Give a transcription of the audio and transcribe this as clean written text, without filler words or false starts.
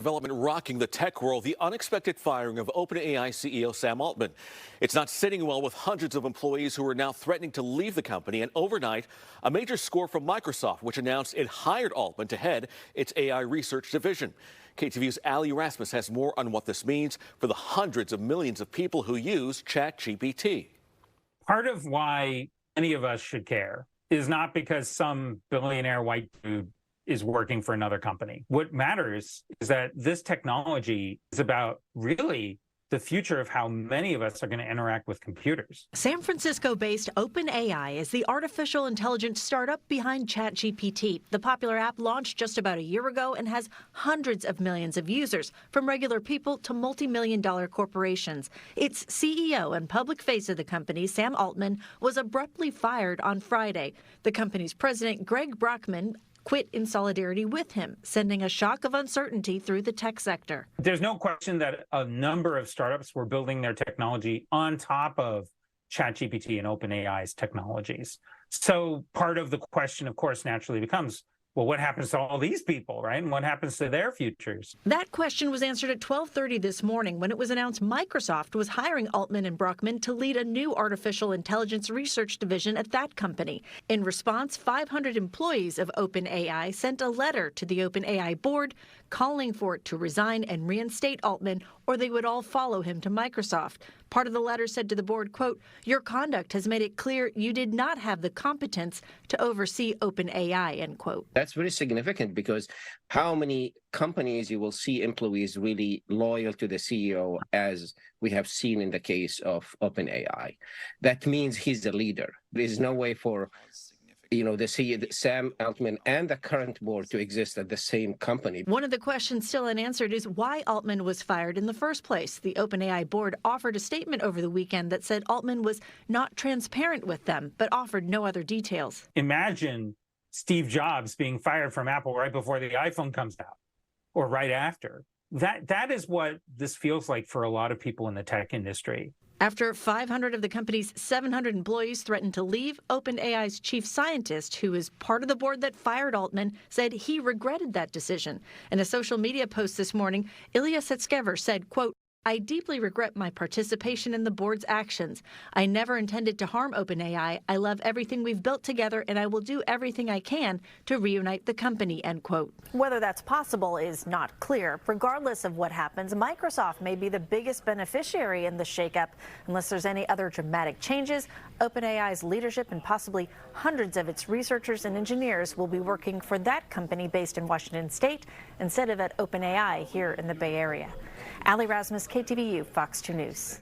Development rocking the tech world, the unexpected firing of OpenAI CEO Sam Altman. It's not sitting well with hundreds of employees who are now threatening to leave the company. And overnight, a major score from Microsoft, which announced it hired Altman to head its AI research division. KTVU's Ali Rasmus has more on what this means for the hundreds of millions of people who use ChatGPT. Part of why any of us should care is not because some billionaire white dude is working for another company. What matters is that this technology is about really the future of how many of us are going to interact with computers. San Francisco-based OpenAI is the artificial intelligence startup behind ChatGPT. The popular app launched just about a year ago and has hundreds of millions of users, from regular people to multi-million-dollar corporations. Its CEO and public face of the company, Sam Altman, was abruptly fired on Friday. The company's president, Greg Brockman, quit in solidarity with him, sending a shock of uncertainty through the tech sector. There's no question that a number of startups were building their technology on top of ChatGPT and OpenAI's technologies. So part of the question, of course, naturally becomes, well, what happens to all these people, right? And what happens to their futures? That question was answered at 12:30 this morning when it was announced Microsoft was hiring Altman and Brockman to lead a new artificial intelligence research division at that company. In response, 500 employees of OpenAI sent a letter to the OpenAI board calling for it to resign and reinstate Altman, or they would all follow him to Microsoft. Part of the letter said to the board, quote, "Your conduct has made it clear you did not have the competence to oversee OpenAI," end quote. That's very significant because how many companies you will see employees really loyal to the CEO, as we have seen in the case of OpenAI. That means he's the leader. There is no way for the CEO, Sam Altman and the current board to exist at the same company. One of the questions still unanswered is why Altman was fired in the first place. The OpenAI board offered a statement over the weekend that said Altman was not transparent with them, but offered no other details. Imagine Steve Jobs being fired from Apple right before the iPhone comes out, or right after. That is what this feels like for a lot of people in the tech industry. After 500 of the company's 700 employees threatened to leave, OpenAI's chief scientist, who is part of the board that fired Altman, said he regretted that decision. In a social media post this morning, Ilya Sutskever said, quote, "I deeply regret my participation in the board's actions. I never intended to harm OpenAI. I love everything we've built together, and I will do everything I can to reunite the company," end quote. Whether that's possible is not clear. Regardless of what happens, Microsoft may be the biggest beneficiary in the shakeup. Unless there's any other dramatic changes, OpenAI's leadership and possibly hundreds of its researchers and engineers will be working for that company based in Washington State instead of at OpenAI here in the Bay Area. Ali Rasmus, KTVU, Fox 2 News.